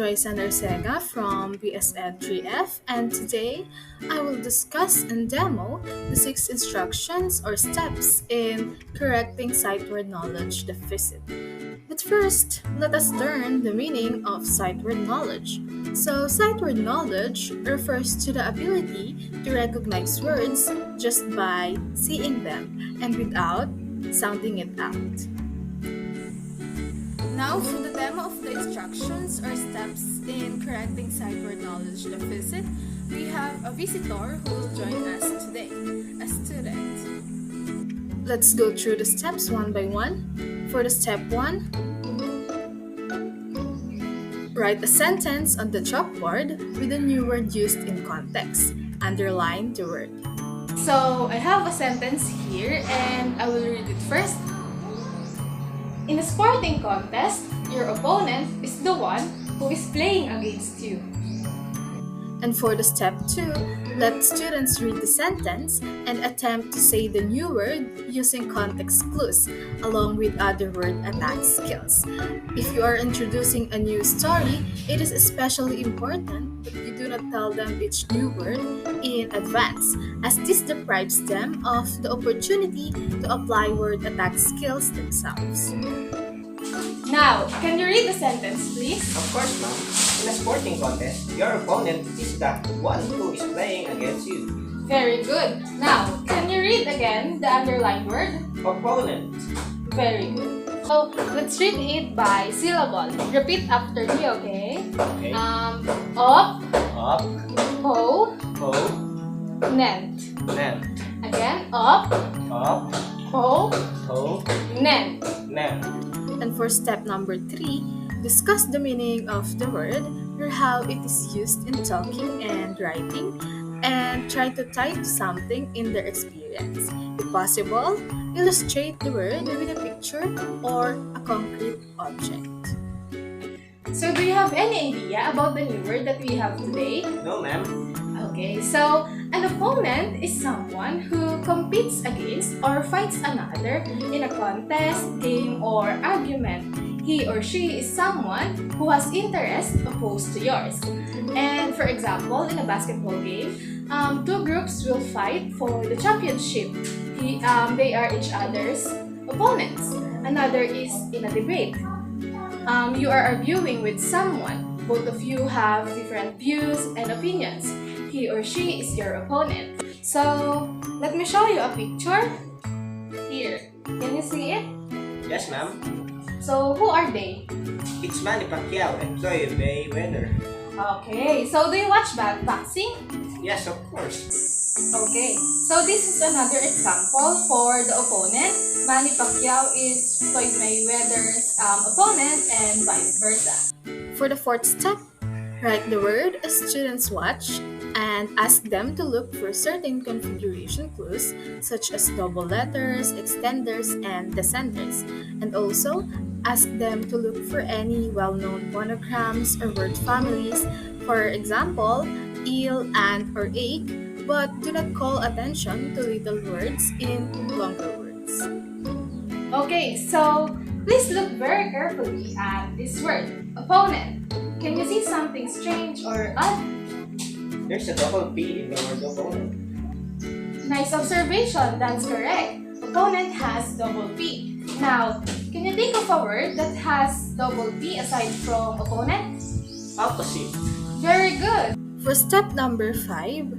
Joyce and Arcega from BSN 3F, and today I will discuss and demo the 6 instructions or steps in correcting sight word knowledge deficit. But first, let us learn the meaning of sight word knowledge. So, sight word knowledge refers to the ability to recognize words just by seeing them and without sounding it out. Now, for the demo of the instructions or steps in correcting sight word knowledge deficit, we have a visitor who will join us today, a student. Let's go through the steps one by one. For the step 1, write a sentence on the chalkboard with a new word used in context. Underline the word. So, I have a sentence here and I will read it first. In a sporting contest, your opponent is the one who is playing against you. And for the step 2, let students read the sentence and attempt to say the new word using context clues along with other word attack skills. If you are introducing a new story, it is especially important that you do not tell them each new word in advance, as this deprives them of the opportunity to apply word attack skills themselves. Now, can you read the sentence, please? Of course, ma'am. In a sporting contest, your opponent is the one who is playing against you. Very good. Now, can you read again the underlined word? Opponent. Very good. So, let's read it by syllable. Repeat after me, okay? Okay. Op, Up. ho, Ho. nent. Nen. Again, op, Up. ho, Ho. nent. Nen. And for step number 3, discuss the meaning of the word or how it is used in talking and writing, and try to tie to something in their experience. If possible, illustrate the word with a picture or a concrete object. So, do you have any idea about the new word that we have today? No, ma'am. Okay, so an opponent is someone who competes against or fights another in a contest, game, or argument. He or she is someone who has interest opposed to yours. And for example, in a basketball game, two groups will fight for the championship. They are each other's opponents. Another is in a debate. You are arguing with someone. Both of you have different views and opinions. He or she is your opponent. So, let me show you a picture. Here. Can you see it? Yes, ma'am. So, who are they? It's Manny Pacquiao and Floyd Mayweather. Okay. So, do you watch boxing? Yes, of course. Okay. So, this is another example for the opponent. Manny Pacquiao is Floyd Mayweather's opponent and vice versa. For the fourth step, write the word as students watch and ask them to look for certain configuration clues such as double letters, extenders, and descenders. And also, ask them to look for any well-known phonograms or word families, for example, eel, ant, or egg, but do not call attention to little words in longer words. Okay, so please look very carefully at this word, opponent. Can you see something strange or odd? There's a double P in the word opponent. Nice observation, that's correct. Opponent has double P. Now, can you think of a word that has double P aside from opponent? Opposite. Very good. For step number 5,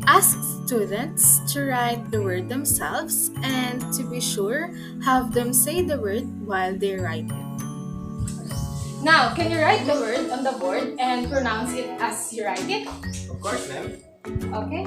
ask students to write the word themselves and to be sure, have them say the word while they write it. Now, can you write the word on the board and pronounce it as you write it? Of course, ma'am. Okay.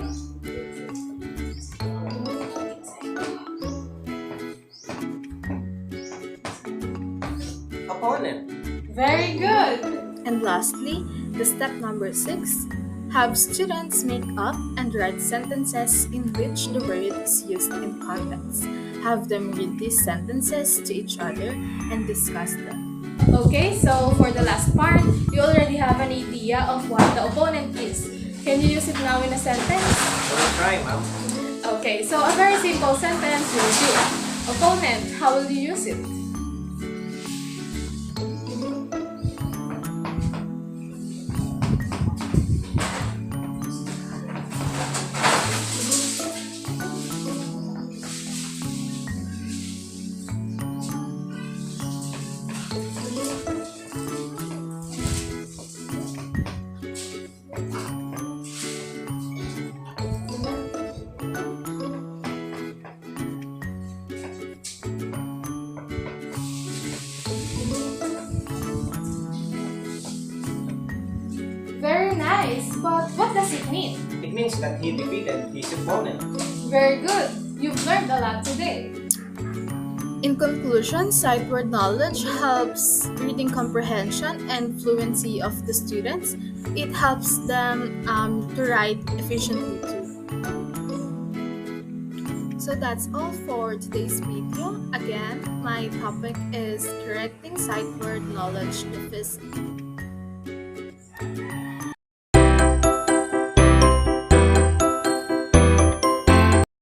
Opponent. Very good. And lastly, the step number 6, have students make up and write sentences in which the word is used in context. Have them read these sentences to each other and discuss them. Okay, so for the last part, you already have an idea of what the opponent is. Can you use it now in a sentence? I will try, ma'am. Okay, so a very simple sentence will do. Opponent, how will you use it? Nice, but what does it mean? It means that he defeated his opponent. Very good. You've learned a lot today. In conclusion, sight word knowledge helps reading comprehension and fluency of the students. It helps them to write efficiently too. So that's all for today's video. Again, my topic is correcting sight word knowledge deficit.